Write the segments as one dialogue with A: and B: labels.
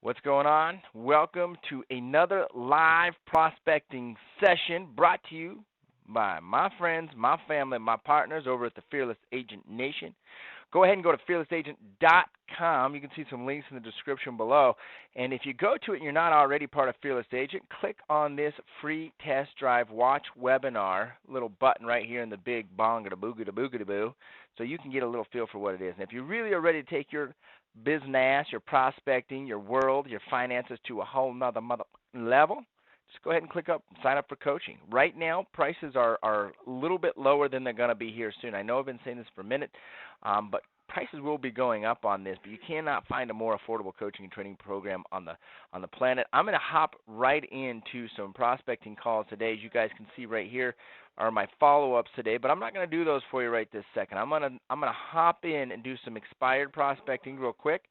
A: What's going on? Welcome to another live prospecting session brought to you by my friends, my family, my partners over at the Fearless Agent Nation. Go ahead and go to fearlessagent.com. You can see some links in the description below. And if you go to it and you're not already part of Fearless Agent, click on this free test drive watch webinar little button right here in the big bong-a-da-boo-ga-da-boo-ga-da-boo so you can get a little feel for what it is. And if you really are ready to take your business, your prospecting, your world, your finances to a whole nother level, just go ahead and click up and sign up for coaching. Right now, prices are a little bit lower than they're going to be here soon. I know I've been saying this for a minute, but prices will be going up on this, but you cannot find a more affordable coaching and training program on the planet. I'm going to hop right into some prospecting calls today. As you guys can see right here are my follow-ups today, but I'm not going to do those for you right this second. I'm going to hop in and do some expired prospecting real quick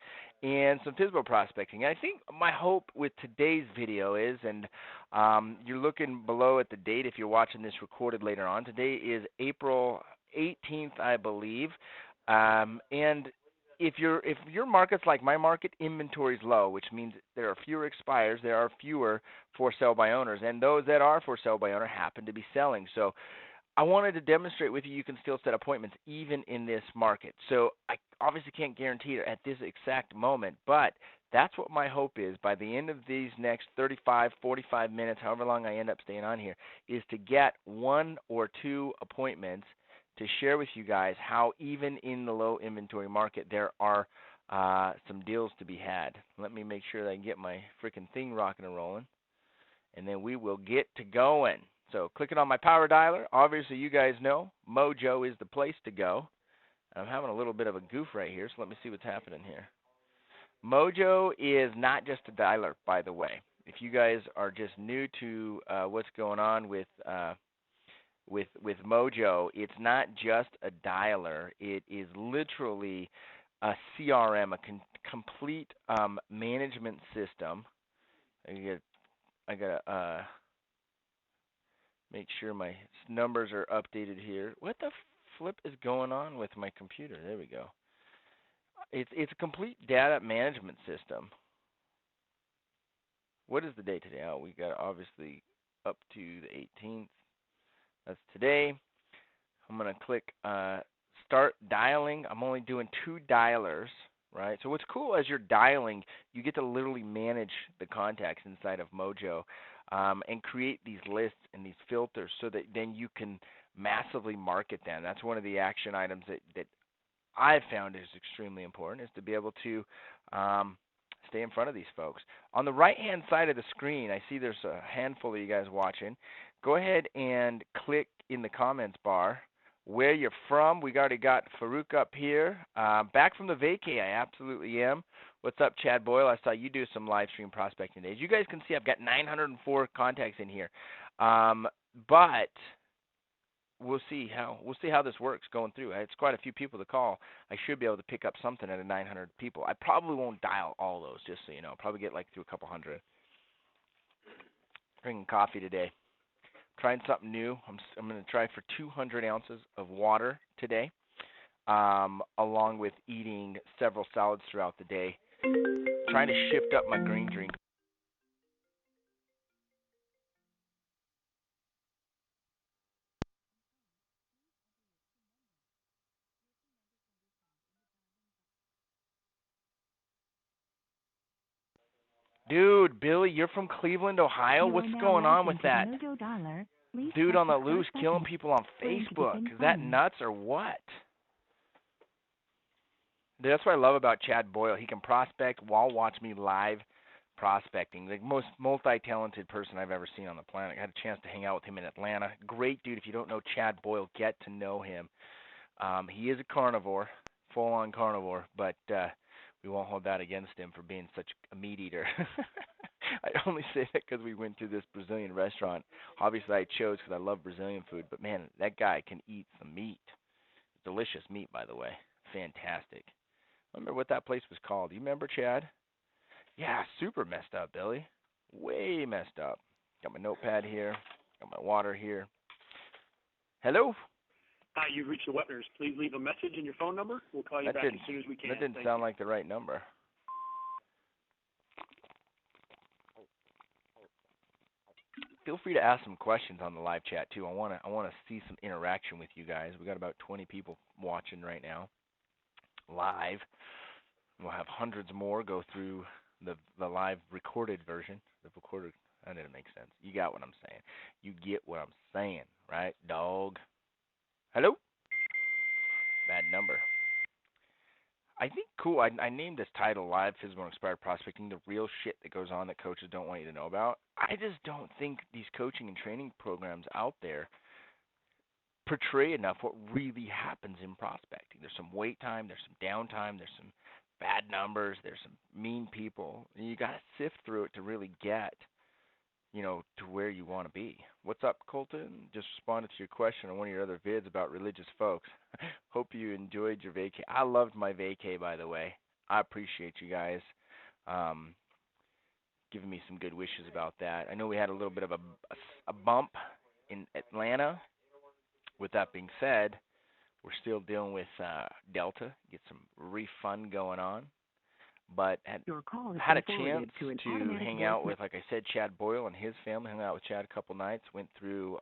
A: and some FSBO prospecting. And I think my hope with today's video is, and you're looking below at the date if you're watching this recorded later on. Today is April 18th, I believe. And if your market's like my market, inventory is low, which means there are fewer expires, there are fewer for sale by owners, and those that are for sale by owner happen to be selling. So I wanted to demonstrate with you can still set appointments even in this market. So I obviously can't guarantee it at this exact moment, but that's what my hope is by the end of these next 35, 45 minutes, however long I end up staying on here, is to get one or two appointments to share with you guys how even in the low inventory market there are some deals to be had. Let me make sure that I can get my freaking thing rocking and rolling, and then we will get to going. So clicking on my power dialer, obviously you guys know Mojo is the place to go. I'm having a little bit of a goof right here, so let me see what's happening here. Mojo is not just a dialer, by the way. If you guys are just new to what's going on with Mojo, it's not just a dialer. It is literally a CRM, a complete management system. I gotta make sure my numbers are updated here. What the flip is going on with my computer? There we go. It's a complete data management system. What is the date today? Oh, we got obviously up to the 18th. That's today. I'm going to click start dialing. I'm only doing 2 dialers, right? So what's cool as you're dialing, you get to literally manage the contacts inside of Mojo and create these lists and these filters so that then you can massively market them. That's one of the action items that I've found is extremely important, is to be able to stay in front of these folks. On the right-hand side of the screen, I see there's a handful of you guys watching. Go ahead and click in the comments bar where you're from. We already got Farouk up here. Back from the vacay, I absolutely am. What's up, Chad Boyle? I saw you do some live stream prospecting days. You guys can see I've got 904 contacts in here. But we'll see how this works going through. It's quite a few people to call. I should be able to pick up something out of 900 people. I probably won't dial all those, just so you know. I'll probably get like through a couple hundred. Drinking coffee today. Trying something new. I'm going to try for 200 ounces of water today, along with eating several salads throughout the day. Trying to shift up my green drink. Dude, Billy, you're from Cleveland, Ohio? What's going on with that? Dude on the loose killing people on Facebook. Is that nuts or what? Dude, that's what I love about Chad Boyle. He can prospect while watch me live prospecting. The most multi-talented person I've ever seen on the planet. I had a chance to hang out with him in Atlanta. Great dude. If you don't know Chad Boyle, get to know him. He is a carnivore, full-on carnivore, but we won't hold that against him for being such a meat eater. I only say that because we went to this Brazilian restaurant. Obviously, I chose because I love Brazilian food, but man, that guy can eat some meat. Delicious meat, by the way. Fantastic. I remember what that place was called. Do you remember, Chad? Yeah, super messed up, Billy. Way messed up. Got my notepad here. Got my water here. Hello?
B: Hi, you've reached the Wetners. Please leave a message and your phone number. We'll call you back as soon as we can.
A: That didn't sound like the right number. feel free to ask some questions on the live chat too. I want to see some interaction with you guys. We got about 20 people watching right now live. We'll have hundreds more go through the live recorded version. The recorded, that didn't make sense. You got what I'm saying. You get what I'm saying, right, dog? Hello? Bad number. I think cool. I named this title Live FSBO and Expired Prospecting, the real shit that goes on that coaches don't want you to know about. I just don't think these coaching and training programs out there portray enough what really happens in prospecting. There's some wait time, there's some downtime, there's some bad numbers, there's some mean people. And you got to sift through it to really get, to where you want to be. What's up, Colton? Just responded to your question on one of your other vids about religious folks. Hope you enjoyed your vacay. I loved my vacay, by the way. I appreciate you guys giving me some good wishes about that. I know we had a little bit of a bump in Atlanta. With that being said, we're still dealing with Delta. Get some refund going on. But had a chance to hang out with, like I said, Chad Boyle and his family. Hung out with Chad a couple nights. Went through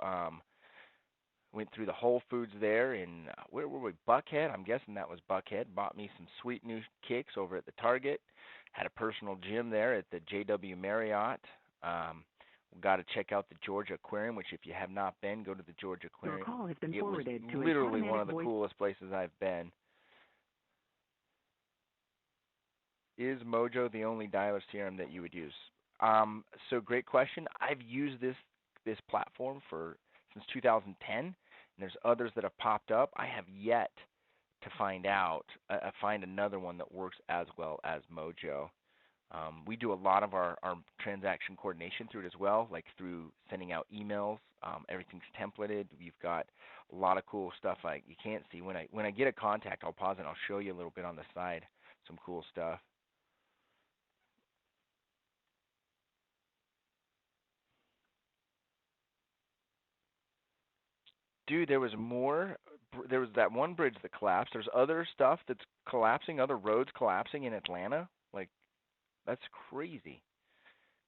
A: the Whole Foods there in where were we? Buckhead. I'm guessing that was Buckhead. Bought me some sweet new kicks over at the Target. Had a personal gym there at the JW Marriott. Got to check out the Georgia Aquarium, which if you have not been, go to the Georgia Aquarium. It was literally one of the coolest places I've been. Is Mojo the only dialer CRM that you would use? So great question. I've used this platform since 2010, and there's others that have popped up. I have yet to find another one that works as well as Mojo. We do a lot of our transaction coordination through it as well, like through sending out emails. Everything's templated. We've got a lot of cool stuff you can't see. When I get a contact, I'll pause and I'll show you a little bit on the side, some cool stuff. Dude, there was more. There was that one bridge that collapsed. There's other stuff that's collapsing, other roads collapsing in Atlanta. That's crazy.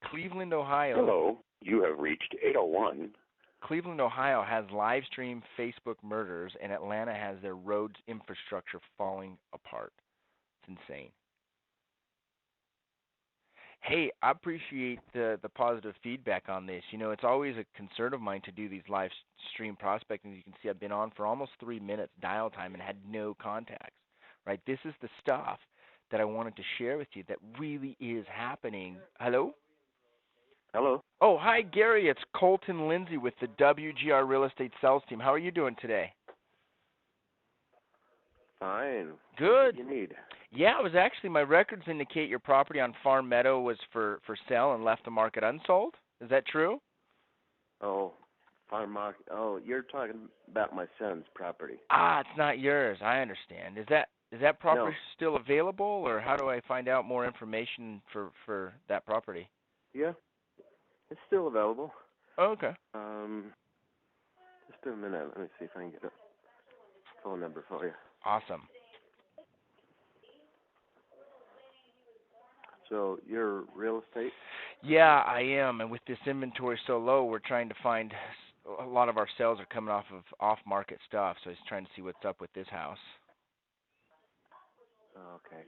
A: Cleveland, Ohio.
C: Hello, you have reached 801.
A: Cleveland, Ohio has live stream Facebook murders, and Atlanta has their roads infrastructure falling apart. It's insane. Hey, I appreciate the positive feedback on this. It's always a concern of mine to do these live stream prospecting. As you can see, I've been on for almost 3 minutes dial time and had no contacts. Right? This is the stuff that I wanted to share with you that really is happening. Hello?
C: Hello.
A: Oh, hi, Gary. It's Colton Lindsay with the WGR Real Estate Sales Team. How are you doing today?
C: Fine.
A: Good.
C: What do you need?
A: Yeah, it was actually, my records indicate your property on Farm Meadow was for sale and left the market unsold. Is that true?
C: Oh, farm market. Oh, you're talking about my son's property.
A: It's not yours. I understand. Is that property still available, or how do I find out more information for that property?
C: Yeah, it's still available.
A: Oh, okay.
C: Just a minute. Let me see if I can get a phone number for you.
A: Awesome.
C: So you're real estate?
A: Yeah, I am. And with this inventory so low, we're trying to find a lot of our sales are coming off of off-market stuff. So I was trying to see what's up with this house.
C: Okay.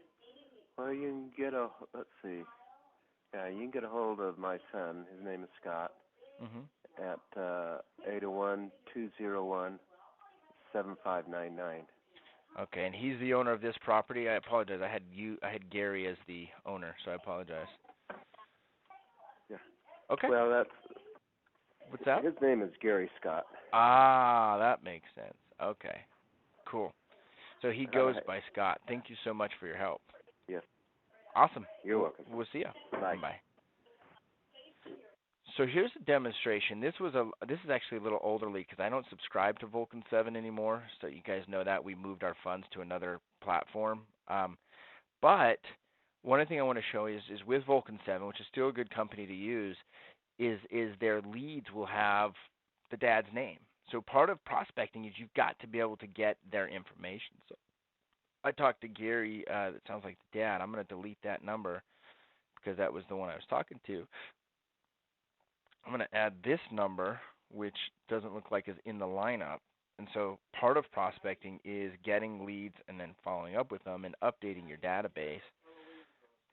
C: Well, you can get let's see. Yeah, you can get a hold of my son. His name is Scott.
A: Mm-hmm.
C: At 801-201-7599.
A: Okay, and he's the owner of this property. I apologize. I had Gary as the owner, so I apologize.
C: Yeah.
A: Okay.
C: Well,
A: What's that?
C: His name is Gary Scott.
A: That makes sense. Okay. Cool. So he goes by Scott. Thank you so much for your help.
C: Yes.
A: Awesome.
C: You're welcome.
A: We'll see you.
C: Bye.
A: Bye. So here's a demonstration. This is actually a little olderly because I don't subscribe to Vulcan 7 anymore. So you guys know that we moved our funds to another platform. But one thing I want to show you is with Vulcan 7, which is still a good company to use, is their leads will have the dad's name. So part of prospecting is you've got to be able to get their information. So I talked to Gary. That sounds like the dad. I'm going to delete that number because that was the one I was talking to. I'm going to add this number, which doesn't look like is in the lineup. And so part of prospecting is getting leads and then following up with them and updating your database.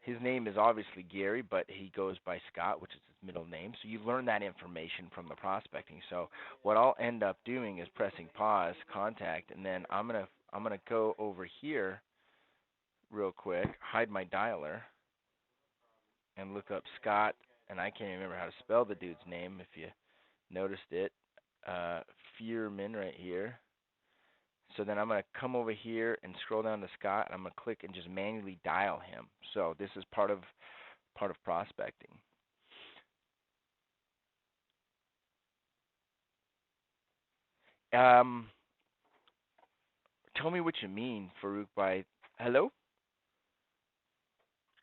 A: His name is obviously Gary, but he goes by Scott, which is his middle name. So you learn that information from the prospecting. So what I'll end up doing is pressing pause, contact, and then I'm gonna go over here real quick, hide my dialer, and look up Scott. And I can't even remember how to spell the dude's name. If you noticed it, Fearman right here. So then I'm going to come over here and scroll down to Scott, and I'm going to click and just manually dial him. So this is part of prospecting. Tell me what you mean, Farouk, by hello?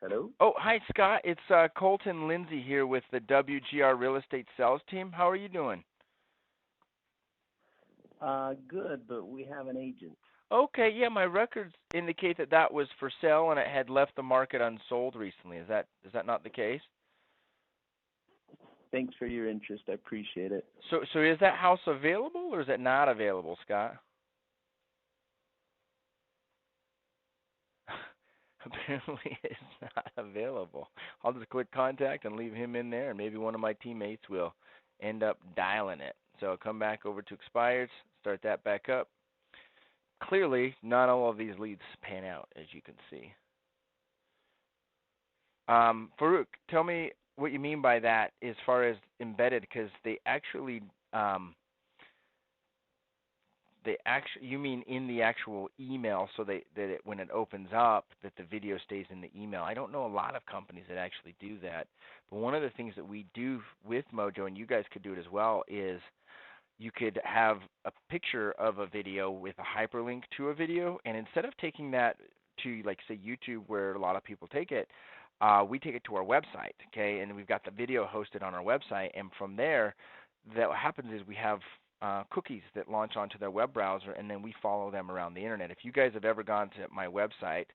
C: Hello?
A: Oh, hi, Scott. It's Colton Lindsay here with the WGR Real Estate Sales Team. How are you doing?
C: Good, but we have an agent.
A: Okay, yeah, my records indicate that that was for sale and it had left the market unsold recently. Is that not the case?
C: Thanks for your interest. I appreciate it.
A: So is that house available or is it not available, Scott? Apparently it's not available. I'll just click contact and leave him in there, and maybe one of my teammates will end up dialing it. So I'll come back over to expireds, start that back up. Clearly, not all of these leads pan out, as you can see. Farouk, tell me what you mean by that as far as embedded, because you mean in the actual email, so that when it opens up, that the video stays in the email. I don't know a lot of companies that actually do that, but one of the things that we do with Mojo, and you guys could do it as well, is you could have a picture of a video with a hyperlink to a video, and instead of taking that to, like, say, YouTube, where a lot of people take it, we take it to our website, okay? And we've got the video hosted on our website, and from there, what happens is we have cookies that launch onto their web browser, and then we follow them around the internet. If you guys have ever gone to my website,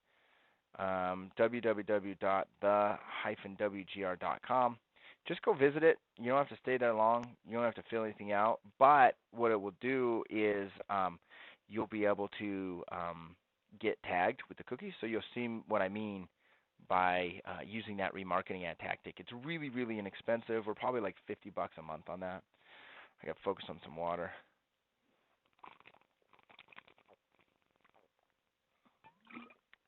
A: www.the-wgr.com, just go visit it. You don't have to stay there long. You don't have to fill anything out. But what it will do is you'll be able to get tagged with the cookies, so you'll see what I mean by using that remarketing ad tactic. It's really, really inexpensive. We're probably like $50 a month on that. I got to focus on some water.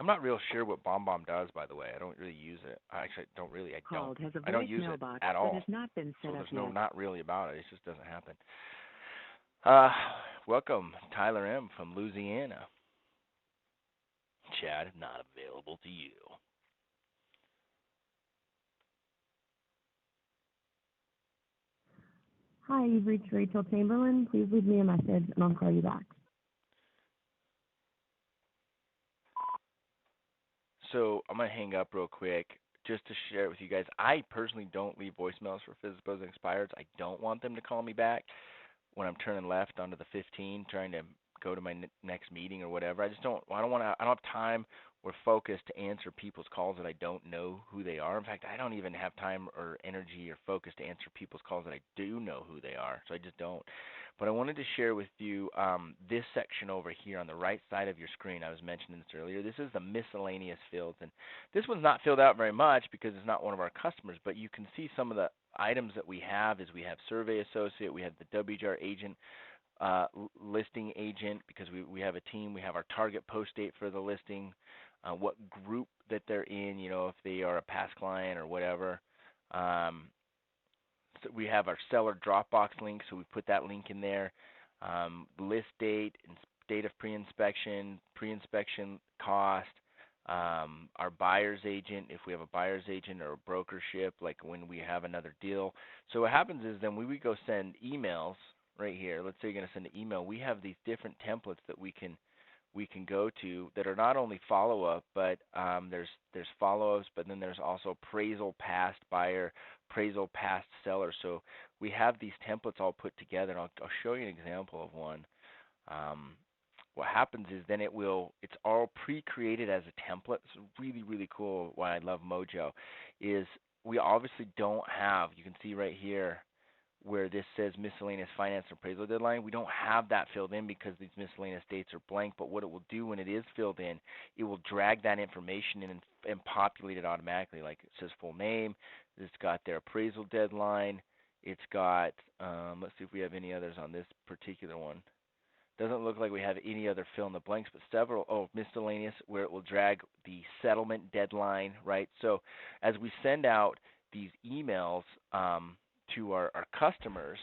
A: I'm not real sure what BombBomb does, by the way. I don't really use it. I actually don't really. I don't use it at all.
D: Has not been set
A: so
D: up
A: there's
D: yet.
A: not really about it. It just doesn't happen. Welcome, Tyler M. from Louisiana. Chad, not available to you.
D: Hi, you've reached Rachel Chamberlain. Please leave me a message and I'll call you back.
A: So I'm going to hang up real quick just to share it with you guys. I personally don't leave voicemails for FSBOs and expireds. I don't want them to call me back when I'm turning left onto the 15 trying to go to my next meeting or whatever. I don't have time or focus to answer people's calls that I don't know who they are. In fact, I don't even have time or energy or focus to answer people's calls that I do know who they are. So I just don't. But I wanted to share with you this section over here on the right side of your screen. I was mentioning this earlier. This is the miscellaneous fields. And this one's not filled out very much because it's not one of our customers, but you can see some of the items that we have. Is we have survey associate, we have the WGR agent, listing agent, because we have a team. We have our target post date for the listing, what group that they're in, if they are a past client or whatever. So we have our seller Dropbox link, so we put that link in there. List date, date of pre-inspection cost, our buyer's agent, if we have a buyer's agent or a brokership, like when we have another deal. So what happens is then when we go send emails right here, let's say you're going to send an email, we have these different templates that we can go to that are not only follow-up, but there's follow-ups, but then there's also appraisal past buyer, appraisal past seller. So we have these templates all put together, and I'll show you an example of one. What happens is then it's all pre-created as a template. It's really, really cool. Why I love Mojo is we obviously don't have, you can see right here, where this says miscellaneous finance appraisal deadline. We don't have that filled in because these miscellaneous dates are blank, but what it will do when it is filled in, it will drag that information in and populate it automatically. Like it says full name, it's got their appraisal deadline, it's got, let's see if we have any others on this particular one. Doesn't look like we have any other fill in the blanks, but several, miscellaneous, where it will drag the settlement deadline, right? So as we send out these emails to our customers,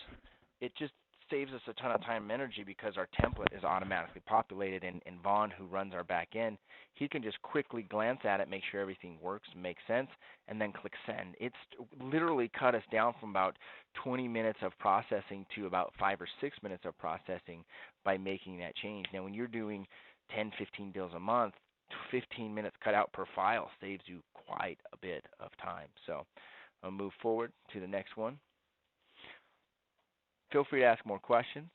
A: it just saves us a ton of time and energy because our template is automatically populated, and Vaughn, who runs our back end, he can just quickly glance at it, make sure everything works and makes sense, and then click send. It's literally cut us down from about 20 minutes of processing to about 5 or 6 minutes of processing by making that change. Now, when you're doing 10, 15 deals a month, 15 minutes cut out per file saves you quite a bit of time. So I'll move forward to the next one. Feel free to ask more questions.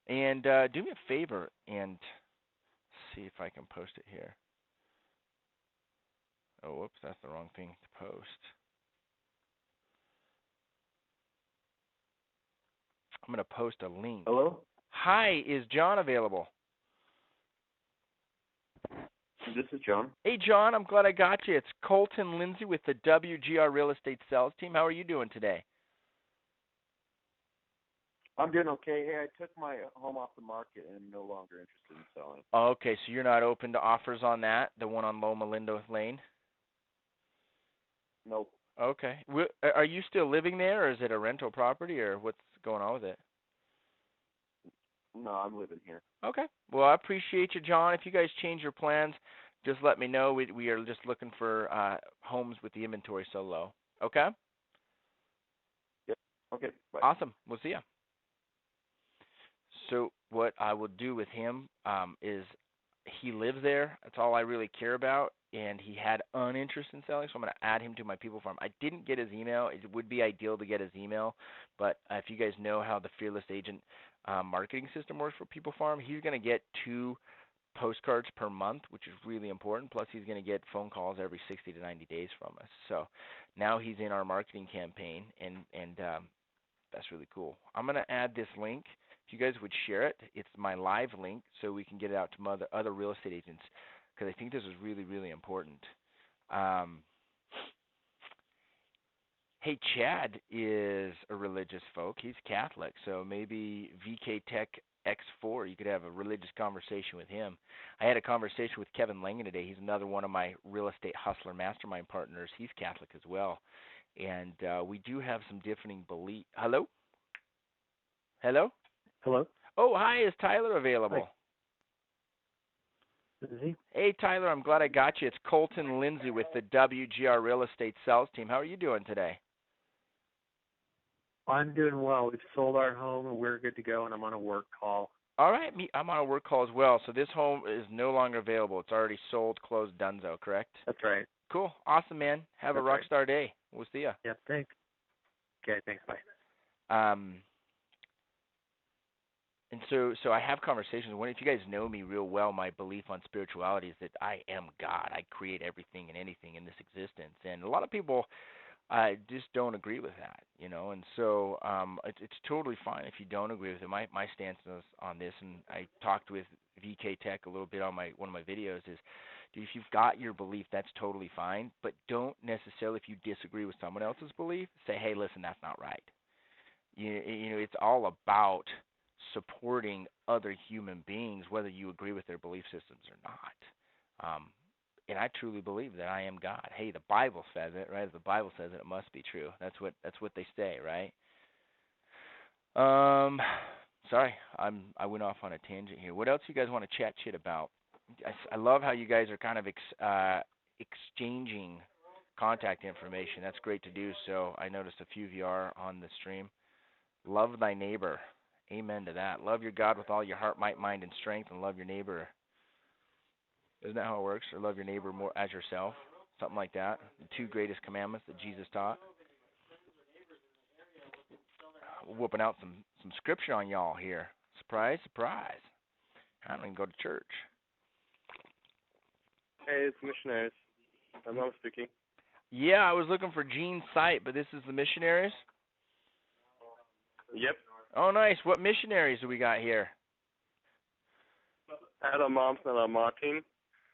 A: And do me a favor and see if I can post it here. Oh, whoops, that's the wrong thing to post. I'm going to post a link.
C: Hello?
A: Hi, is John available?
C: This is John.
A: Hey, John, I'm glad I got you. It's Colton Lindsay with the WGR Real Estate Sales Team. How are you doing today?
C: I'm doing okay. Hey, I took my home off the market and I'm no longer interested in selling.
A: Oh, okay, so you're not open to offers on that, the one on Loma Linda Lane?
C: Nope.
A: Okay. Are you still living there, or is it a rental property, or what's going on with it?
C: No, I'm living here.
A: Okay. Well, I appreciate you, John. If you guys change your plans, just let me know. We are just looking for homes with the inventory so low. Okay?
C: Yep. Okay. Bye.
A: Awesome. We'll see you. So what I will do with him is he lives there. That's all I really care about. And he had uninterest in selling, so I'm going to add him to my People Farm. I didn't get his email. It would be ideal to get his email, but if you guys know how the Fearless Agent marketing system works for People Farm, he's going to get 2 postcards per month, which is really important. Plus, he's going to get phone calls every 60 to 90 days from us. So now he's in our marketing campaign, and that's really cool. I'm going to add this link. If you guys would share it, it's my live link, so we can get it out to other real estate agents, because I think this is really, really important. Hey, Chad is a religious folk. He's Catholic, so maybe VK Tech X4, you could have a religious conversation with him. I had a conversation with Kevin Langen today. He's another one of my real estate hustler mastermind partners. He's Catholic as well. And we do have some differing beliefs. Hello? Hello?
B: Hello?
A: Oh, hi. Is Tyler available?
B: Hi. Is he?
A: Hey, Tyler, I'm glad I got you. It's Colton Lindsay with the WGR Real Estate Sales Team. How are you doing today?
B: I'm doing well. We've sold our home and we're good to go, and I'm on a work call.
A: All right. I'm on a work call as well. So this home is no longer available. It's already sold, closed, donezo, correct?
B: That's right.
A: Cool. Awesome, man. Have a rock star day. We'll see ya.
B: Yeah, thanks. Okay, thanks. Bye.
A: And so I have conversations. If you guys know me real well, my belief on spirituality is that I am God. I create everything and anything in this existence. And a lot of people just don't agree with that, And so it's totally fine if you don't agree with it. My stance on this, and I talked with VK Tech a little bit on one of my videos, is if you've got your belief, that's totally fine. But don't necessarily, if you disagree with someone else's belief, say, hey, listen, that's not right. It's all about supporting other human beings, whether you agree with their belief systems or not. And I truly believe that I am God. Hey, the Bible says it, right? If the Bible says it, it must be true. That's what they say, right? Sorry, I went off on a tangent here. What else you guys want to chat shit about? I love how you guys are kind of exchanging contact information. That's great to do. So I noticed a few of you are on the stream. Love thy neighbor. Amen to that. Love your God with all your heart, might, mind, and strength, and love your neighbor. Isn't that how it works? Or love your neighbor more as yourself? Something like that. The 2 greatest commandments that Jesus taught. Whooping out some scripture on y'all here. Surprise, surprise. I don't even go to church.
C: Hey, it's Missionaries. I'm speaking.
A: Yeah, I was looking for Gene's site, but this is the Missionaries?
E: Yep.
A: Oh, nice. What missionaries do we got here?
E: Adam Momsen and Martin.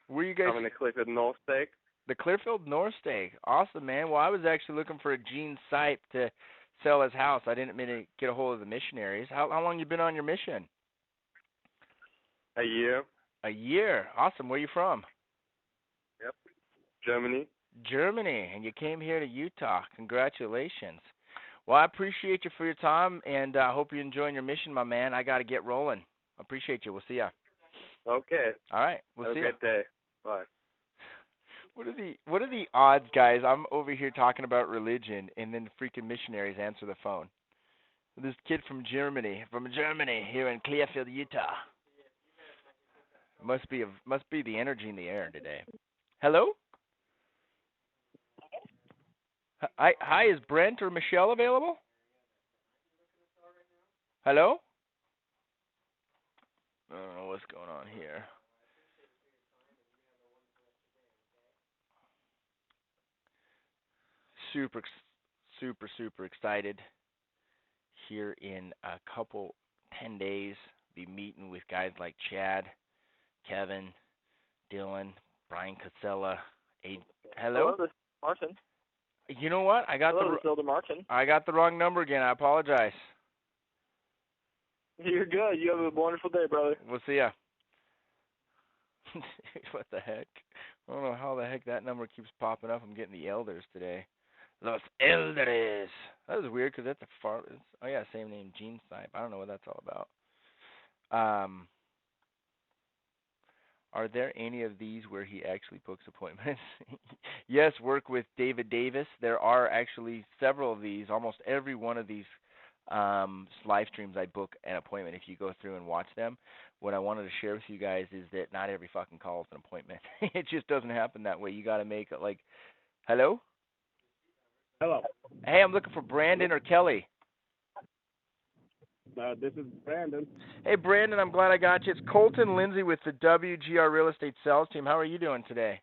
A: Where you guys?
E: I'm in the Clifford North Stake.
A: The Clearfield North Stake. Awesome, man. Well, I was actually looking for a Gene Sipe to sell his house. I didn't mean to get a hold of the missionaries. How long you been on your mission?
E: A year.
A: A year. Awesome. Where you from?
E: Yep. Germany.
A: Germany. And you came here to Utah. Congratulations. Well, I appreciate you for your time, and I hope you're enjoying your mission, my man. I got to get rolling. I appreciate you. We'll see ya.
E: Okay.
A: All right. We'll
E: Have
A: see
E: a
A: ya.
E: great day. Bye.
A: What are the odds, guys? I'm over here talking about religion, and then the freaking missionaries answer the phone. This kid from Germany here in Clearfield, Utah. Must be the energy in the air today. Hello? Hi, is Brent or Michelle available? Hello? I don't know what's going on here. Super excited here in a couple 10 days. Be meeting with guys like Chad, Kevin, Dylan, Brian Casella. Hello?
F: Hello, this is Martin.
A: You know what? I got the wrong number again. I apologize.
F: You're good. You have a wonderful day, brother.
A: We'll see ya. What the heck? I don't know how the heck that number keeps popping up. I'm getting the elders today. Los Elders. That was weird because that's a far. Oh yeah, same name, Gene Snipe. I don't know what that's all about. Are there any of these where he actually books appointments? Yes, work with David Davis. There are actually several of these. Almost every one of these live streams, I book an appointment if you go through and watch them. What I wanted to share with you guys is that not every fucking call is an appointment. It just doesn't happen that way. You got to make it like, hello?
G: Hello.
A: Hey, I'm looking for Brandon or Kelly.
G: This is Brandon.
A: Hey, Brandon, I'm glad I got you. It's Colton Lindsay with the WGR Real Estate Sales Team. How are you doing today?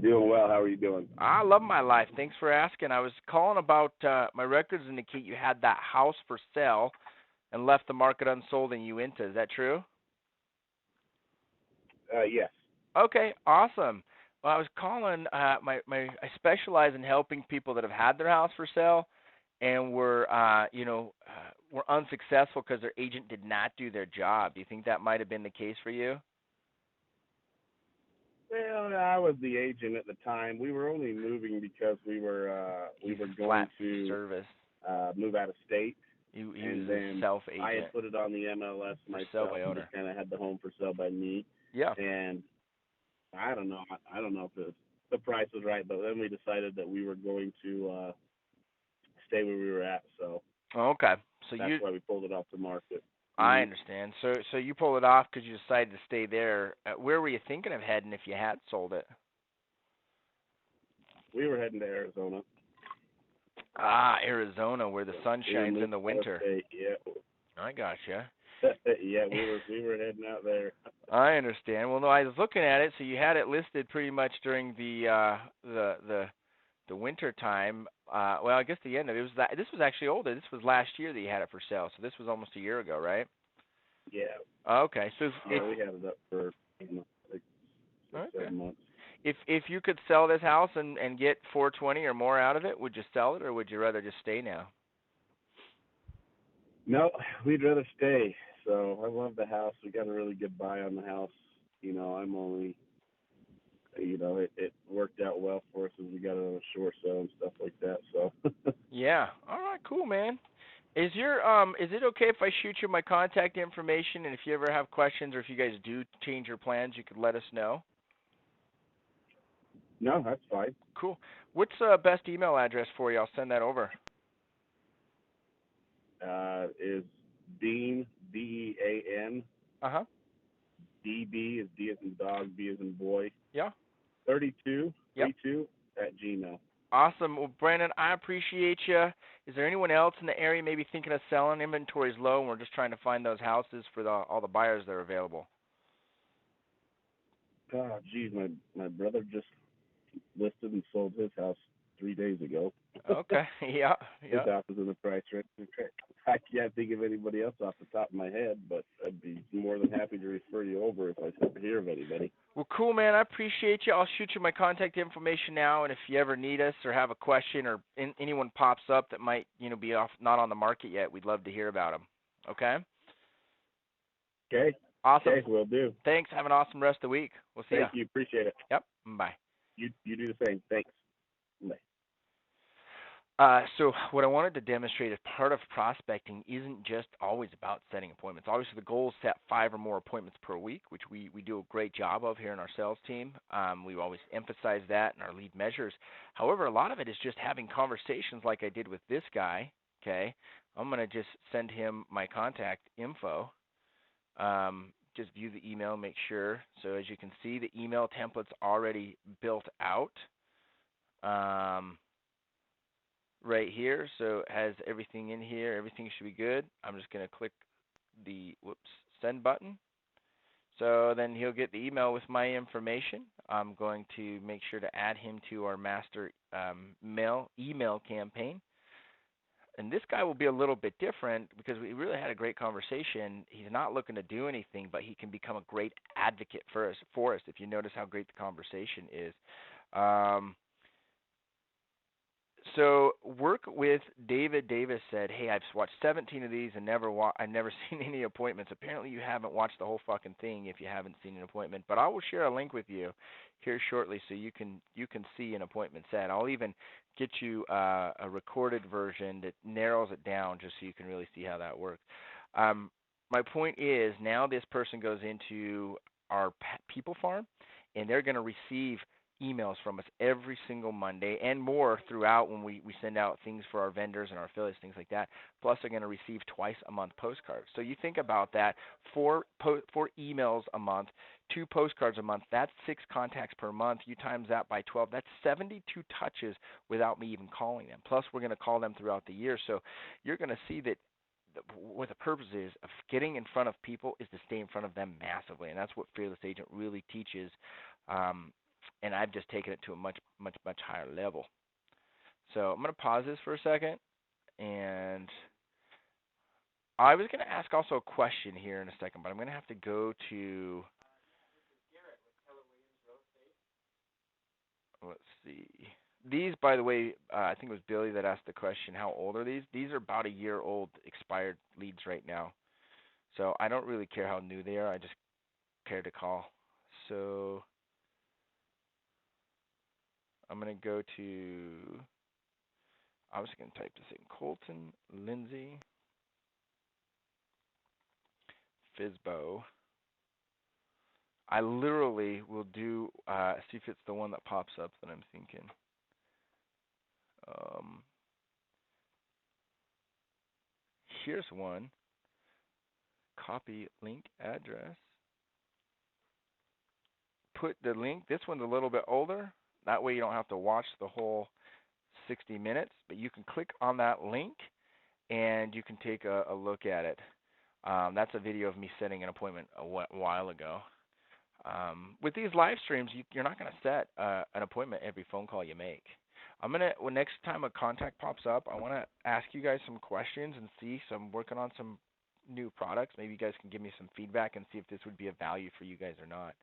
G: Doing well. How are you doing?
A: I love my life. Thanks for asking. I was calling about my records indicate you had that house for sale and left the market unsold in Uinta. Is that true?
G: Yes.
A: Okay, awesome. Well, I was calling. I specialize in helping people that have had their house for sale and were unsuccessful because their agent did not do their job. Do you think that might have been the case for you?
G: Well, I was the agent at the time. We were only moving because we were going to
A: service.
G: Move out of state.
A: He was a self-agent.
G: I had put it on the MLS myself and just kind of had the home for sale by me.
A: Yeah.
G: And I don't know if the price was right, but then we decided that we were going to stay where we were at. So
A: okay. So
G: that's why we pulled it off the market.
A: I understand. So you pulled it off because you decided to stay there. Where were you thinking of heading if you had sold it?
G: We were heading to Arizona.
A: Arizona, where the sun shines in the winter.
G: Yeah.
A: I gotcha.
G: Yeah, we were heading out there.
A: I understand. Well, no, I was looking at it. So you had it listed pretty much during the winter time. Well, I guess the end of it was that. This was actually older. This was last year that you had it for sale. So this was almost a year ago, right?
G: Yeah.
A: Okay. So
G: we had it up for 7 months.
A: If you could sell this house and get $420 or more out of it, would you sell it or would you rather just stay now?
G: No, we'd rather stay. So I love the house. We got a really good buy on the house. I'm only, it worked out well for us as we got it on a short sale and stuff like that. So.
A: Yeah. All right. Cool, man. Is it okay if I shoot you my contact information, and if you ever have questions or if you guys do change your plans, you could let us know?
G: No, that's fine.
A: Cool. What's the best email address for you? I'll send that over.
G: Is Dean, DEAN.
A: Uh-huh.
G: DB is D as in dog, B as in boy.
A: Yeah.
G: 32 at Gmail.
A: Awesome. Well, Brandon, I appreciate you. Is there anyone else in the area maybe thinking of selling? Inventory's low, and we're just trying to find those houses for all the buyers that are available.
G: Oh, geez, my brother just listed and sold his house 3 days ago.
A: Okay. Yeah.
G: His
A: Yeah.
G: house is in the price range. I can't think of anybody else off the top of my head, but I'd be more than happy to refer you over if I hear of anybody.
A: Well, cool, man. I appreciate you. I'll shoot you my contact information now, and if you ever need us or have a question or anyone pops up that might, be off not on the market yet, we'd love to hear about them. Okay.
G: Okay.
A: Awesome.
G: Okay, will do.
A: Thanks. Have an awesome rest of the week. We'll see you.
G: Thank you. Appreciate it.
A: Yep. Bye.
G: You do the same. Thanks. Bye.
A: So what I wanted to demonstrate as part of prospecting isn't just always about setting appointments. Obviously, the goal is set 5 or more appointments per week, which we do a great job of here in our sales team. We always emphasize that in our lead measures. However, a lot of it is just having conversations like I did with this guy. Okay, I'm going to just send him my contact info. Just view the email, make sure. So as you can see, the email template's already built out. Right here, so it has everything in here. Everything should be good. I'm just going to click the send button. So then he'll get the email with my information. I'm going to make sure to add him to our master email campaign. And this guy will be a little bit different because we really had a great conversation. He's not looking to do anything, but he can become a great advocate for us if you notice how great the conversation is. So work with David Davis said, hey, I've watched 17 of these and I've never seen any appointments. Apparently you haven't watched the whole fucking thing if you haven't seen an appointment. But I will share a link with you here shortly so you can see an appointment set. I'll even get you a recorded version that narrows it down just so you can really see how that works. My point is now this person goes into our people farm and they're going to receive emails from us every single Monday and more throughout when we send out things for our vendors and our affiliates, things like that. Plus, they're going to receive twice a month postcards. So you think about that, 4 emails a month, 2 postcards a month, that's 6 contacts per month. You times that by 12, that's 72 touches without me even calling them. Plus, we're going to call them throughout the year. So you're going to see that what the purpose is of getting in front of people is to stay in front of them massively. And that's what Fearless Agent really teaches. And I've just taken it to a much higher level. So I'm going to pause this for a second. And I was going to ask also a question here in a second, but I'm going to have to go to, let's see. These, by the way, I think it was Billy that asked the question, how old are these? These are about a year old expired leads right now. So I don't really care how new they are. I just care to call. So I'm going to go to, I was going to type this in, Colton Lindsay FSBO. I literally will do, see if it's the one that pops up that I'm thinking. Here's one. Copy link address. Put the link. This one's a little bit older. That way you don't have to watch the whole 60 minutes, but you can click on that link and you can take a look at it. That's a video of me setting an appointment a while ago. With these live streams, you're not going to set an appointment every phone call you make. Well, next time a contact pops up, I want to ask you guys some questions and see. So I'm working on some new products. Maybe you guys can give me some feedback and see if this would be of value for you guys or not.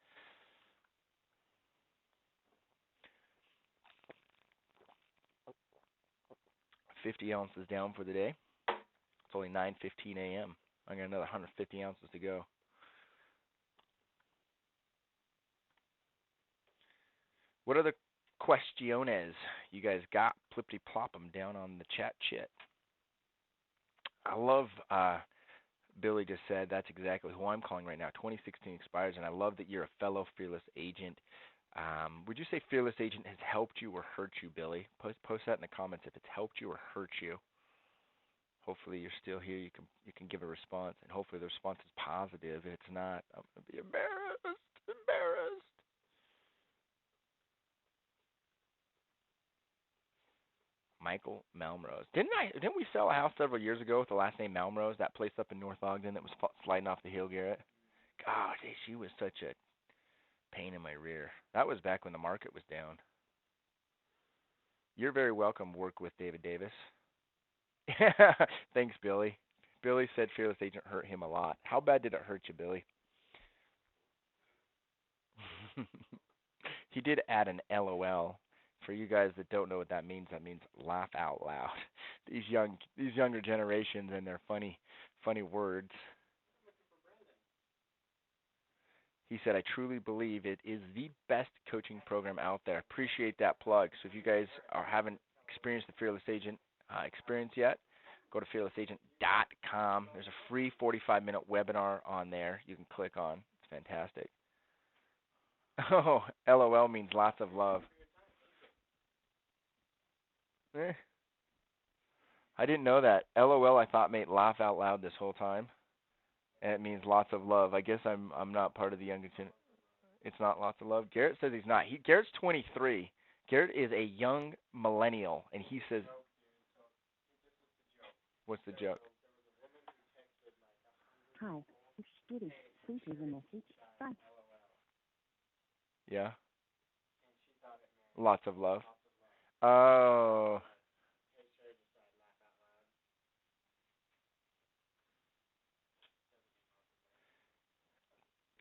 A: $50 ounces down for the day. It's only 9:15 a.m. I got another 150 ounces to go. What other questiones you guys got? Plippity plop them down on the chat chit. I love Billy just said that's exactly who I'm calling right now. 2016 expires, and I love that you're a fellow Fearless Agent. Would you say Fearless Agent has helped you or hurt you, Billy? Post that in the comments if it's helped you or hurt you. Hopefully you're still here. You can give a response, and hopefully the response is positive. If it's not, I'm going to be embarrassed. Michael Malmrose. Didn't we sell a house several years ago with the last name Malmrose? That place up in North Ogden that was sliding off the hill, Garrett. God, she was such a pain in my rear. That was back when the market was down. You're very welcome. Work with David Davis. Thanks, Billy. Billy said Fearless Agent hurt him a lot. How bad did it hurt you, Billy? He did add an LOL. For you guys that don't know what that means laugh out loud. These younger generations and their funny words. He said, I truly believe it is the best coaching program out there. Appreciate that plug. So if you guys haven't experienced the Fearless Agent experience yet, go to fearlessagent.com. There's a free 45-minute webinar on there you can click on. It's fantastic. Oh, LOL means lots of love. I didn't know that. LOL I thought meant laugh out loud this whole time. And it means lots of love. I guess I'm not part of the youngest. It's not lots of love. Garrett says he's not. Garrett's 23. Garrett is a young millennial, and he says, "What's the joke?"
H: Hi, it's Skitty. Please leave a message. Bye.
A: Yeah. Lots of love. Oh.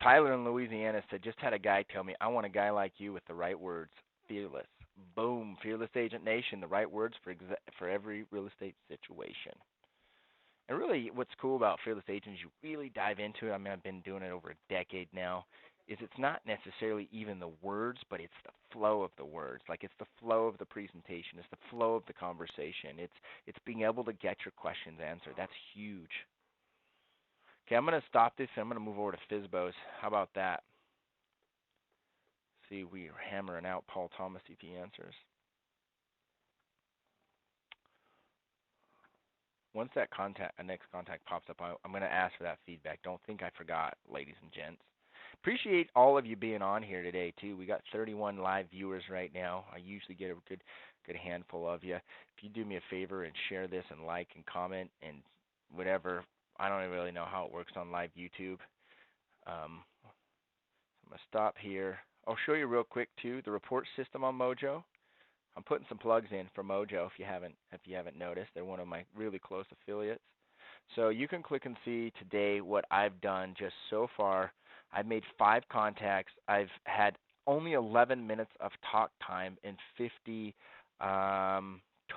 A: Tyler in Louisiana said, just had a guy tell me, I want a guy like you with the right words. Fearless. Boom. Fearless Agent Nation, the right words for every real estate situation. And really what's cool about Fearless Agent is you really dive into it. I mean, I've been doing it over a decade now. It's not necessarily even the words, but it's the flow of the words. Like it's the flow of the presentation. It's the flow of the conversation. It's being able to get your questions answered. That's huge. Okay, I'm going to stop this and I'm going to move over to FSBOs. How about that? See, we're hammering out Paul Thomas if he answers. Once that next contact pops up, I'm going to ask for that feedback. Don't think I forgot, ladies and gents. Appreciate all of you being on here today, too. We got 31 live viewers right now. I usually get a good handful of you. If you do me a favor and share this and like and comment and whatever, I don't really know how it works on live YouTube. I'm going to stop here. I'll show you real quick, too, the report system on Mojo. I'm putting some plugs in for Mojo if you haven't noticed. They're one of my really close affiliates. So you can click and see today what I've done just so far. I've made 5 contacts. I've had only 11 minutes of talk time and 50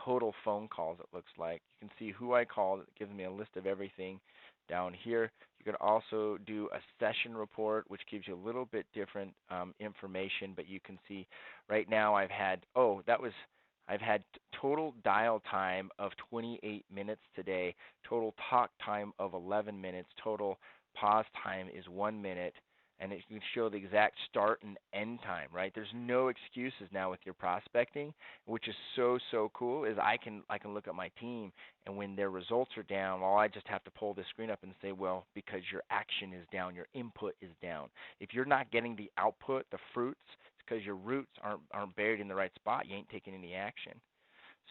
A: total phone calls, it looks like. You can see who I called. It gives me a list of everything down here. You can also do a session report, which gives you a little bit different information, but you can see right now I've had total dial time of 28 minutes today, total talk time of 11 minutes, total pause time is 1 minute, and it can show the exact start and end time, right? There's no excuses now with your prospecting, which is so cool, is I can look at my team, and when their results are down, well, I just have to pull the screen up and say, well, because your action is down, your input is down. If you're not getting the output, the fruits, it's because your roots aren't buried in the right spot. You ain't taking any action.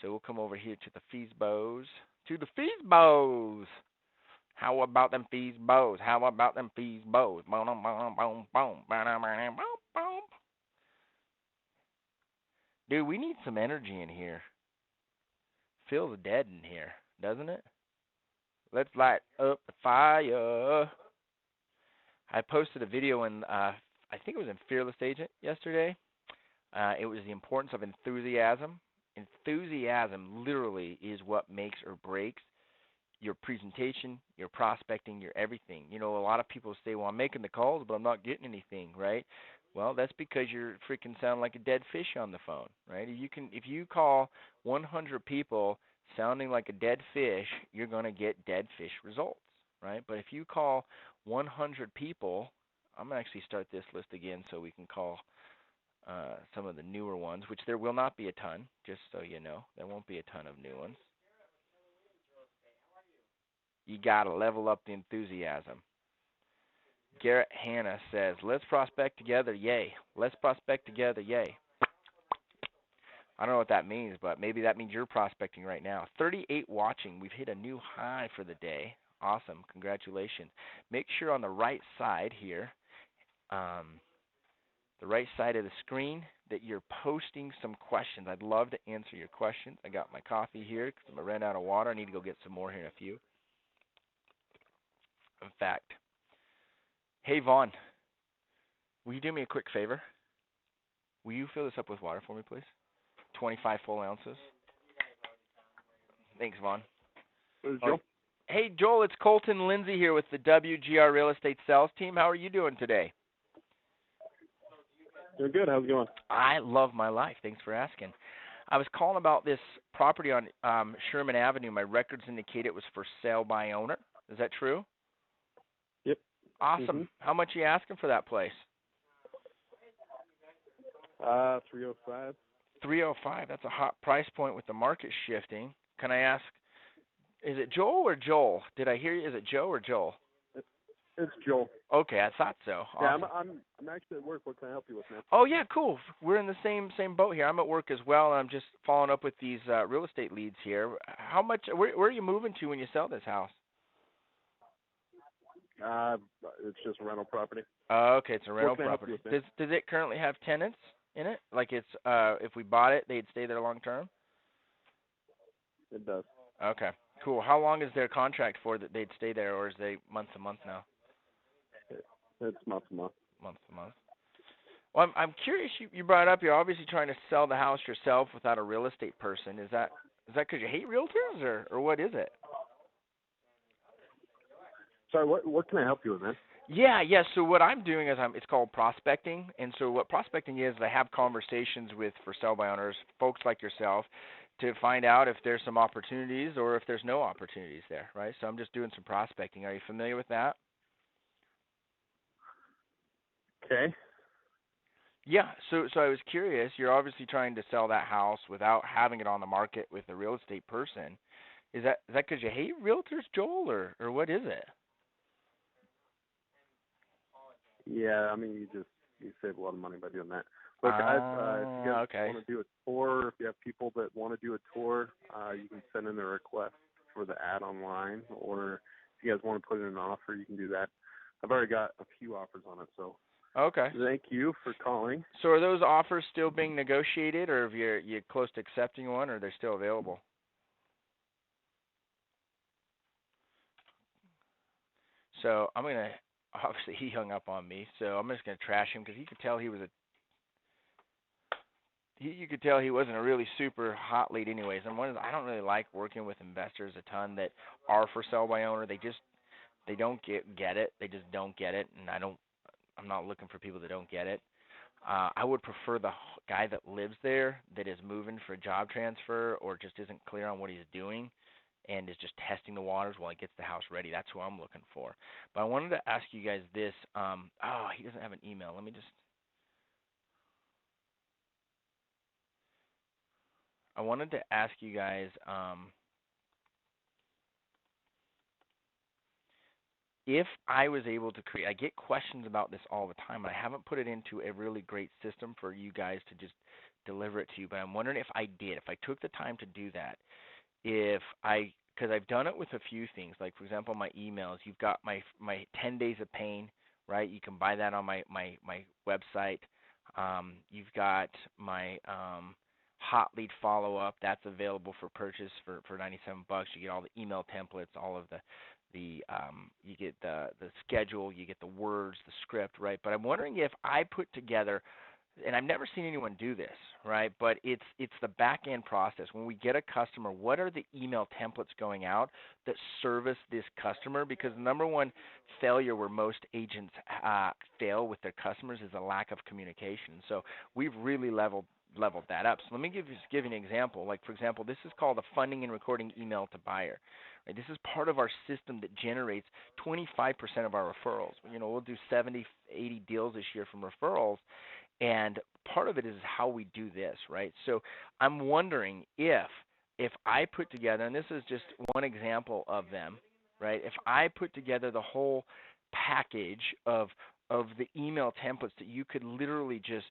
A: So we'll come over here to the FSBOs. To the FSBOs! How about them FSBOs? How about them FSBOs? Boom, boom, boom, boom, boom, boom, boom. Dude, we need some energy in here. Feels dead in here, doesn't it? Let's light up the fire. I posted a video in, I think it was in Fearless Agent yesterday. It was the importance of enthusiasm. Enthusiasm literally is what makes or breaks your presentation, your prospecting, your everything. You know, a lot of people say, well, I'm making the calls, but I'm not getting anything, right? Well, that's because you're freaking sound like a dead fish on the phone, right? If you call 100 people sounding like a dead fish, you're going to get dead fish results, right? But if you call 100 people, I'm going to actually start this list again so we can call some of the newer ones, which there will not be a ton, just so you know. There won't be a ton of new ones. You got to level up the enthusiasm. Garrett Hanna says, let's prospect together, yay. Let's prospect together, yay. I don't know what that means, but maybe that means you're prospecting right now. 38 watching. We've hit a new high for the day. Awesome. Congratulations. Make sure on the right side here the right side of the screen that you're posting some questions. I'd love to answer your questions. I got my coffee here because I ran out of water. I need to go get some more here in a few. In fact, hey, Vaughn, will you do me a quick favor? Will you fill this up with water for me, please? 25 full ounces. Thanks, Vaughn.
G: This is Joe.
A: Hey, Joel, it's Colton Lindsay here with the WGR Real Estate Sales Team. How are you doing today?
G: Doing good. How's it going?
A: I love my life. Thanks for asking. I was calling about this property on Sherman Avenue. My records indicate it was for sale by owner. Is that true?
G: Yep.
A: Awesome.
G: Mm-hmm.
A: How much are you asking for that place?
G: 305.
A: 305. That's a hot price point with the market shifting. Can I ask, is it Joel or Joel? Did I hear you? Is it Joe or Joel?
G: It's Joel.
A: Okay, I thought so. Awesome.
G: Yeah, I'm actually at work. What can I help you with, man?
A: Oh yeah, cool. We're in the same boat here. I'm at work as well, and I'm just following up with these real estate leads here. How much? Where are you moving to when you sell this house?
G: It's just a rental property.
A: Okay, it's a rental
G: What can I help you
A: property.
G: with, man?
A: Does it currently have tenants in it? Like it's if we bought it, they'd stay there long term?
G: It does.
A: Okay, cool. How long is their contract for that they'd stay there, or is they month to month now?
G: It's month to month.
A: Month to month. Well, I'm curious. You brought up you're obviously trying to sell the house yourself without a real estate person. Is that because you hate realtors, or what is it?
G: Sorry, what can I help you with, man?
A: Yeah. So what I'm doing is it's called prospecting, and so what prospecting is I have conversations with for sale by owners, folks like yourself, to find out if there's some opportunities or if there's no opportunities there, right? So I'm just doing some prospecting. Are you familiar with that?
G: Okay.
A: Yeah. So I was curious. You're obviously trying to sell that house without having it on the market with a real estate person. Is that because you hate realtors, Joel, or what is it?
G: Yeah, I mean, you save a lot of money by doing that. Look, if you guys
A: okay.
G: want to do a tour, if you have people that want to do a tour, you can send in a request for the ad online, or if you guys want to put in an offer, you can do that. I've already got a few offers on it, so
A: Okay.
G: thank you for calling.
A: So are those offers still being negotiated, or have you close to accepting one, or they're still available? So I'm going to, obviously he hung up on me, so I'm just going to trash him because you could tell he wasn't a really super hot lead anyways. And I don't really like working with investors a ton that are for sale by owner. They don't get it. They just don't get it, and I'm not looking for people that don't get it. I would prefer the guy that lives there that is moving for a job transfer or just isn't clear on what he's doing and is just testing the waters while he gets the house ready. That's who I'm looking for. But I wanted to ask you guys this. He doesn't have an email. I wanted to ask you guys if I was able to I get questions about this all the time, and I haven't put it into a really great system for you guys to just deliver it to you, but I'm wondering if I took the time to do that, because I've done it with a few things, like for example, my emails, you've got my 10 days of pain, right? You can buy that on my website. You've got my hot lead follow-up, that's available for purchase for $97. You get all the email templates, all of you get the schedule, you get the words, the script, right? But I'm wondering if I put together, and I've never seen anyone do this, right? But it's the back end process. When we get a customer, what are the email templates going out that service this customer? Because the number one failure where most agents fail with their customers is a lack of communication. So we've really leveled that up. So let me give you an example. Like for example, this is called a funding and recording email to buyer. Right? This is part of our system that generates 25% of our referrals. We'll do 70, 80 deals this year from referrals, and part of it is how we do this, right? So I'm wondering if I put together, and this is just one example of them, right? If I put together the whole package of the email templates that you could literally just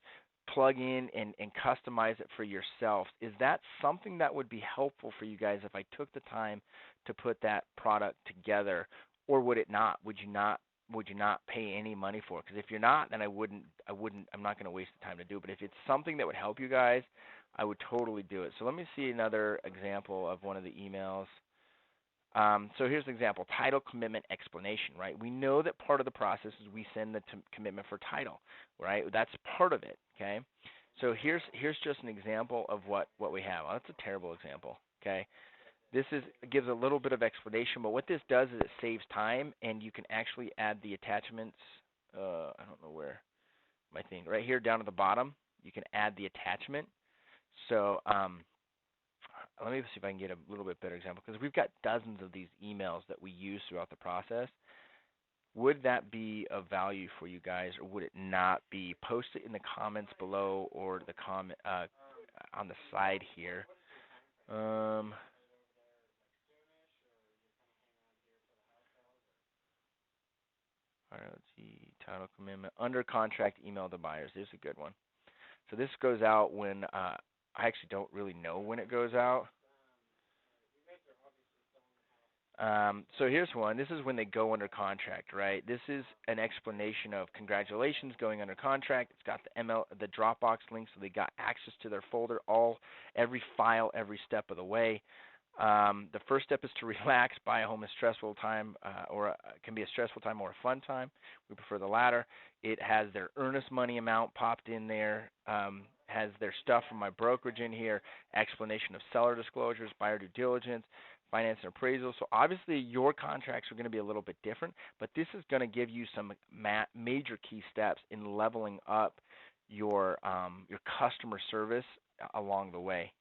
A: plug in and customize it for yourself, is that something that would be helpful for you guys if I took the time to put that product together, or would it not? Would you not would you not pay any money for? Because if you're not, then I'm not going to waste the time to do it. But if it's something that would help you guys, I would totally do it. So let me see another example of one of the emails. So here's an example, title commitment explanation, right? We know that part of the process is we send the commitment for title, right? That's part of it, okay? So here's just an example of what we have. Well, that's a terrible example, okay? This gives a little bit of explanation, but what this does is it saves time, and you can actually add the attachments. I don't know where my thing, right here down at the bottom, you can add the attachment. So let me see if I can get a little bit better example, because we've got dozens of these emails that we use throughout the process. Would that be of value for you guys, or would it not be? Post it in the comments below or the comment on the side here. All right, let's see. Title commitment, under contract email to buyers. This is a good one. So this goes out when I actually don't really know when it goes out. So here's one. This is when they go under contract, right? This is an explanation of congratulations going under contract. It's got the Dropbox link, so they got access to their folder, every file, every step of the way. The first step is to relax. Buy a home is stressful time, or it can be a stressful time or a fun time. We prefer the latter. It has their earnest money amount popped in there. Has their stuff from my brokerage in here. Explanation of seller disclosures, buyer due diligence, finance and appraisal. So obviously your contracts are going to be a little bit different, but this is going to give you some major key steps in leveling up your customer service along the way.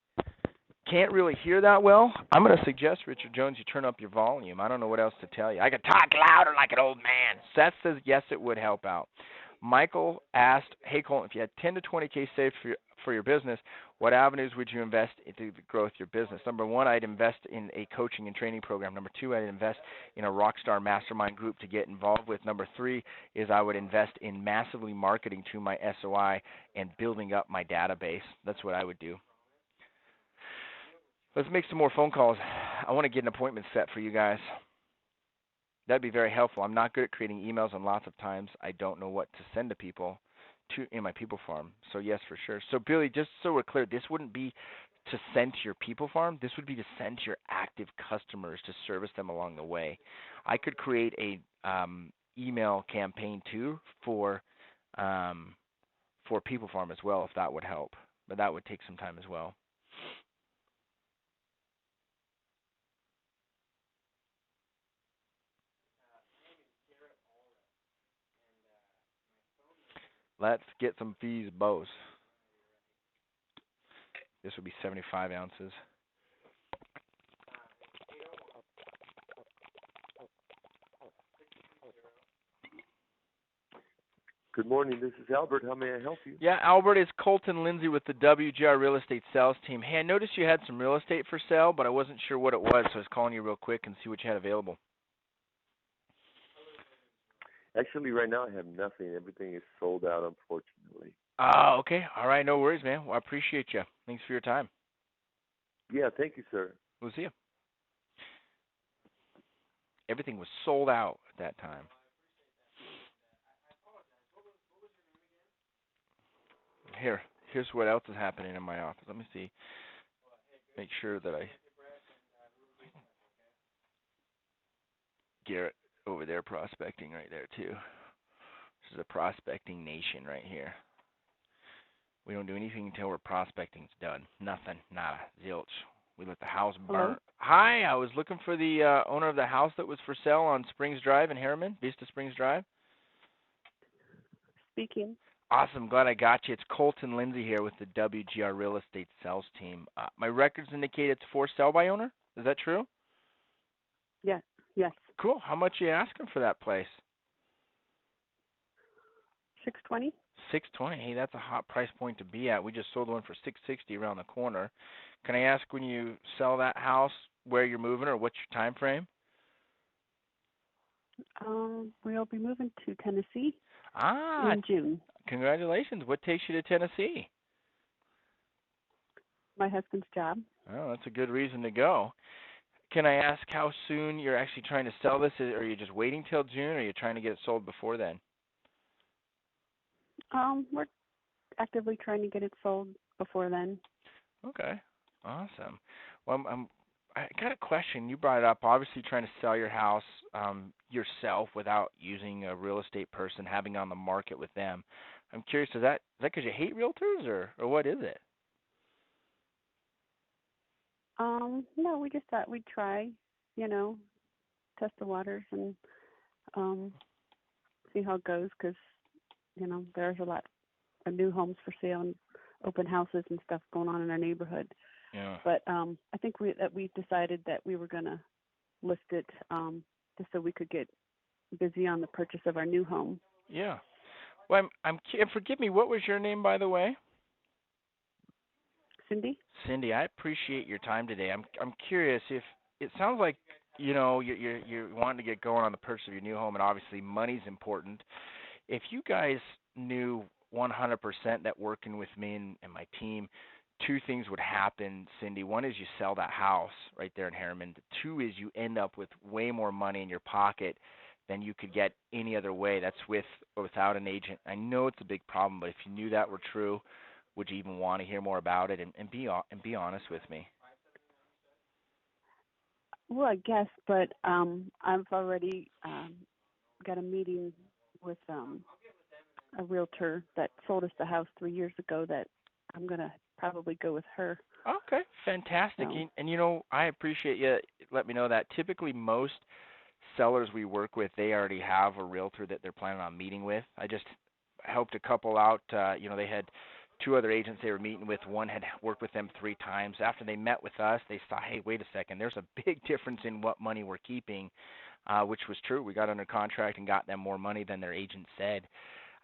A: Can't really hear that well. I'm going to suggest, Richard Jones, you turn up your volume. I don't know what else to tell you. I could talk louder like an old man. Seth says, yes, it would help out. Michael asked, hey, Colton, if you had 10 to 20K saved for your business, what avenues would you invest into the growth of your business? Number one, I'd invest in a coaching and training program. Number two, I'd invest in a Rockstar Mastermind group to get involved with. Number three is I would invest in massively marketing to my SOI and building up my database. That's what I would do. Let's make some more phone calls. I want to get an appointment set for you guys. That'd be very helpful. I'm not good at creating emails, and lots of times I don't know what to send to people in my people farm. So yes, for sure. So Billy, just so we're clear, this wouldn't be to send to your people farm. This would be to send to your active customers to service them along the way. I could create a email campaign too for people farm as well, if that would help. But that would take some time as well. Let's get some fees, bows. This would be 75 ounces.
C: Good morning. This is Albert. How may I help you?
A: Yeah, Albert, is Colton Lindsay with the WGR Real Estate Sales Team. Hey, I noticed you had some real estate for sale, but I wasn't sure what it was, so I was calling you real quick and see what you had available.
C: Actually, right now I have nothing. Everything is sold out, unfortunately.
A: Okay. All right, no worries, man. Well, I appreciate you. Thanks for your time.
C: Yeah, thank you, sir.
A: We'll see you. Everything was sold out at that time. Here's what else is happening in my office. Let me see. Make sure that I Garrett over there prospecting right there too. This is a prospecting nation right here. We don't do anything until we're prospecting's done. Nothing, nada, zilch. We let the house burn.
H: Hello?
A: Hi, I was looking for the owner of the house that was for sale on Springs Drive in Harriman, Vista Springs Drive.
H: Speaking.
A: Awesome, glad I got you. It's Colton Lindsay here with the WGR Real Estate Sales Team. My records indicate it's for sale by owner. Is that true?
H: Yes. Yes.
A: Cool. How much are you asking for that place?
H: $620.
A: $620. Hey, that's a hot price point to be at. We just sold one for $660 around the corner. Can I ask, when you sell that house, where you're moving or what's your time frame?
H: We'll be moving to Tennessee
A: Ah,
H: in June.
A: congratulations. What takes you to Tennessee?
H: My husband's job.
A: Oh, that's a good reason to go. Can I ask how soon you're actually trying to sell this? Are you just waiting till June, or are you trying to get it sold before then?
H: We're actively trying to get it sold before then.
A: Okay, awesome. Well, I got a question. You brought it up. Obviously, trying to sell your house yourself without using a real estate person, having it on the market with them. I'm curious. Is that because you hate realtors, or what is it?
H: No, we just thought we'd try, test the waters and see how it goes because, there's a lot of new homes for sale and open houses and stuff going on in our neighborhood.
A: Yeah.
H: But I think we decided that we were going to list it just so we could get busy on the purchase of our new home.
A: Yeah. Well, and forgive me. What was your name, by the way?
H: Cindy?
A: Cindy, I appreciate your time today. I'm curious if it sounds like you're wanting to get going on the purchase of your new home, and obviously money's important. If you guys knew 100% that working with me and my team, two things would happen, Cindy. One is you sell that house right there in Harriman. Two is you end up with way more money in your pocket than you could get any other way. That's with or without an agent. I know it's a big problem, but if you knew that were true, would you even want to hear more about it and be honest with me?
H: Well, I guess, but I've already got a meeting with a realtor that sold us the house 3 years ago that I'm going to probably go with her.
A: Okay, fantastic.
H: So.
A: And I appreciate you let me know that. Typically, most sellers we work with, they already have a realtor that they're planning on meeting with. I just helped a couple out. They had two other agents they were meeting with. One had worked with them 3 times. After they met with us, they saw, hey, wait a second, there's a big difference in what money we're keeping, which was true. We got under contract and got them more money than their agent said.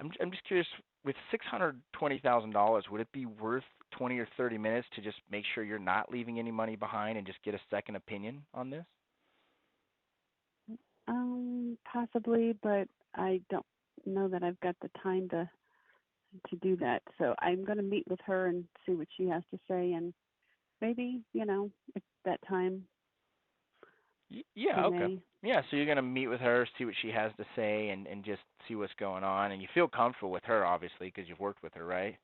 A: I'm just curious, with $620,000, would it be worth 20 or 30 minutes to just make sure you're not leaving any money behind and just get a second opinion on this?
H: Possibly, but I don't know that I've got the time to do that. So I'm going to meet with her and see what she has to say, and maybe, at that time.
A: Yeah, okay. Yeah, so you're going to meet with her, see what she has to say, and just see what's going on. And you feel comfortable with her, obviously, because you've worked with her, right?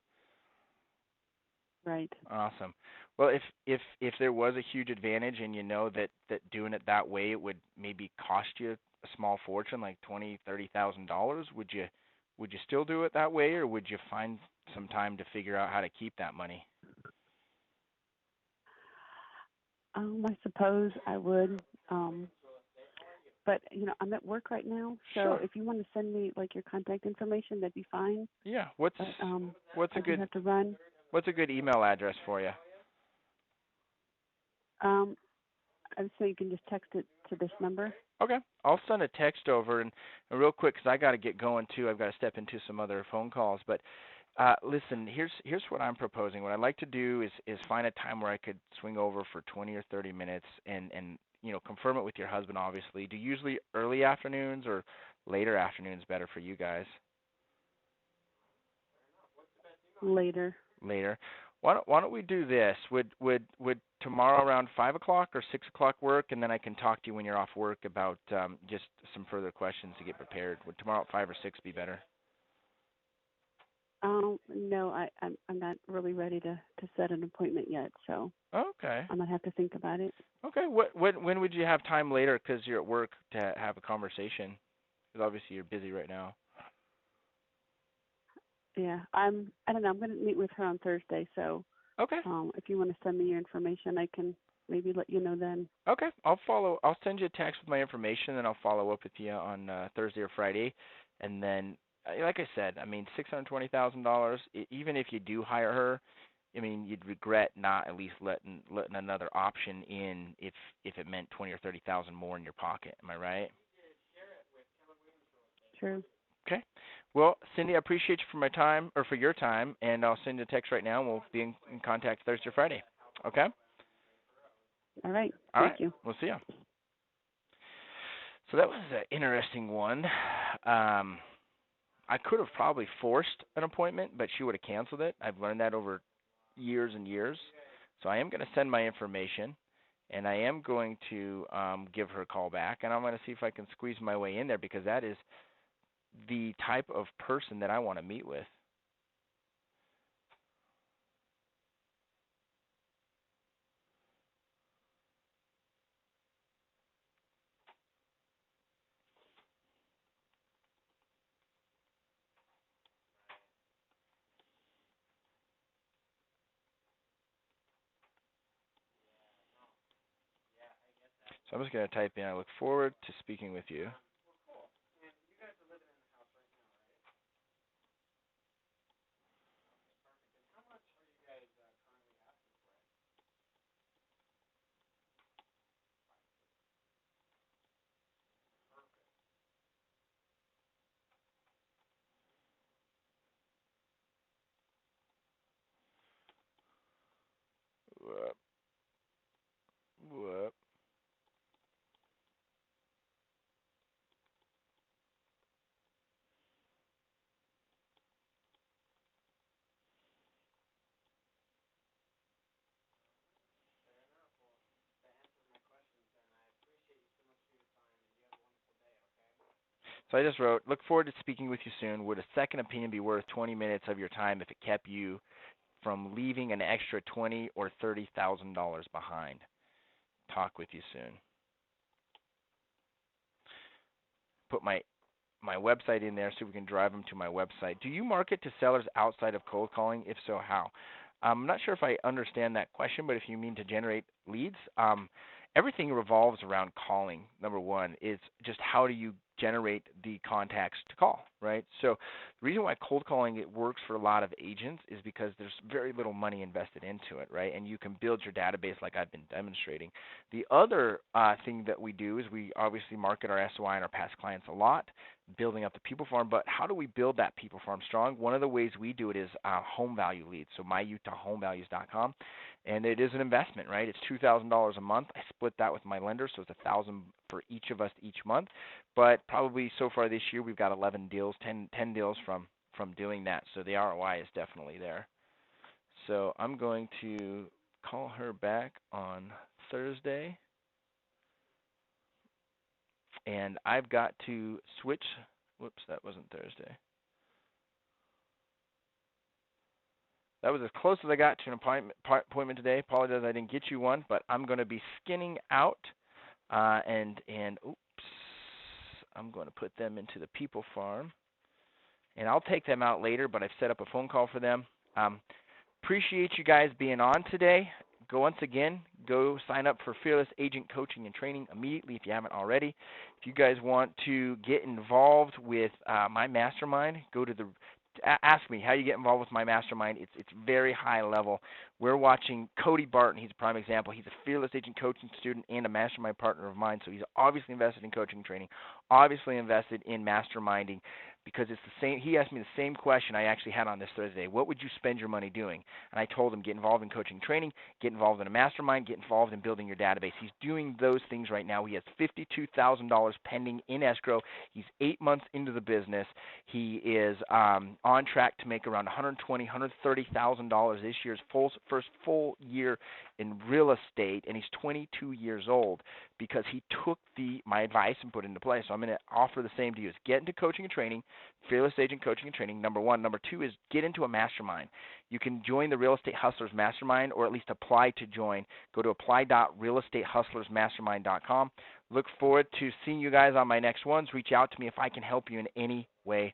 H: Right.
A: Awesome. Well, if there was a huge advantage and you know that doing it that way, it would maybe cost you a small fortune, like $20,000-$30,000, would you still do it that way, or would you find some time to figure out how to keep that money?
H: I suppose I would. But I'm at work right now, so
A: Sure.
H: if you want to send me your contact information, that'd be fine.
A: Yeah.
H: But,
A: What's a
H: I do
A: good
H: have to run.
A: What's a good email address for you?
H: I would say you can just text it to this number.
A: Okay. I'll send a text over, and real quick, because I got to get going too. I've got to step into some other phone calls. But listen, here's what I'm proposing. What I'd like to do is find a time where I could swing over for 20 or 30 minutes and confirm it with your husband, obviously. Do usually early afternoons or later afternoons better for you guys?
H: Later.
A: Later. Why don't we do this? Would tomorrow around 5 o'clock or 6 o'clock work, and then I can talk to you when you're off work about just some further questions to get prepared. Would tomorrow at 5 or 6 be better?
H: No, I'm not really ready to set an appointment yet, so
A: Okay.
H: I'm gonna have to think about it.
A: Okay. When would you have time later, because you're at work, to have a conversation? Because obviously you're busy right now.
H: Yeah, I don't know. I'm gonna meet with her on Thursday, so
A: Okay.
H: if you want to send me your information, I can maybe let you know then.
A: Okay. I'll send you a text with my information, and I'll follow up with you on Thursday or Friday. And then, like I said, I mean, $620,000. Even if you do hire her, I mean, you'd regret not at least letting another option in if it meant 20 or 30,000 more in your pocket. Am I right?
H: True.
A: Okay. Well, Cindy, I appreciate you for your time, and I'll send you a text right now, and we'll be in contact Thursday or Friday. Okay?
H: All right.
A: All
H: Thank
A: right.
H: you.
A: We'll see you. So that was an interesting one. I could have probably forced an appointment, but she would have canceled it. I've learned that over years and years. So I am going to send my information, And I am going to give her a call back, and I'm going to see if I can squeeze my way in there because that is the type of person that I want to meet with. So I'm just going to type in, I look forward to speaking with you. Whoop. Whoop. So I just wrote, look forward to speaking with you soon. Would a second opinion be worth 20 minutes of your time if it kept you from leaving an extra $20,000 or $30,000 behind? Talk with you soon. Put my website in there so we can drive them to my website. Do you market to sellers outside of cold calling? If so, how? I'm not sure if I understand that question, but if you mean to generate leads, everything revolves around calling. Number one is just how do you generate the contacts to call, right? So the reason why cold calling it works for a lot of agents is because there's very little money invested into it, right? And you can build your database like I've been demonstrating. The other thing that we do is we obviously market our SOI and our past clients a lot, building up the people farm. But how do we build that people farm strong? One of the ways we do it is home value leads, so myutahhomevalues.com. And it is an investment, right? It's $2,000 a month. I split that with my lender, so it's $1,000 for each of us each month. But probably so far this year, we've got 11 deals, 10 deals from doing that. So the ROI is definitely there. So I'm going to call her back on Thursday. And I've got to switch. Whoops, that wasn't Thursday. That was as close as I got to an appointment today. Apologize I didn't get you one, but I'm going to be skinning out, and oops, I'm going to put them into the people farm, and I'll take them out later, but I've set up a phone call for them. Appreciate you guys being on today. Once again, go sign up for Fearless Agent Coaching and Training immediately if you haven't already. If you guys want to get involved with my mastermind, go to ask me how you get involved with my mastermind. It's very high level. We're watching Cody Barton. He's a prime example. He's a Fearless Agent Coaching student and a mastermind partner of mine. So he's obviously invested in coaching and training, obviously invested in masterminding, because it's the same. He asked me the same question I actually had on this Thursday. What would you spend your money doing? And I told him, get involved in coaching and training, get involved in a mastermind, get involved in building your database. He's doing those things right now. He has $52,000 pending in escrow. He's 8 months into the business. He is on track to make around $120,000, $130,000 this year's first full year in real estate, and he's 22 years old because he took my advice and put it into play. So I'm going to offer the same to you. Is get into coaching and training, Fearless Agent Coaching and Training, number one. Number two is get into a mastermind. You can join the Real Estate Hustlers Mastermind, or at least apply to join. Go to apply.realestatehustlersmastermind.com. Look forward to seeing you guys on my next ones. Reach out to me if I can help you in any way,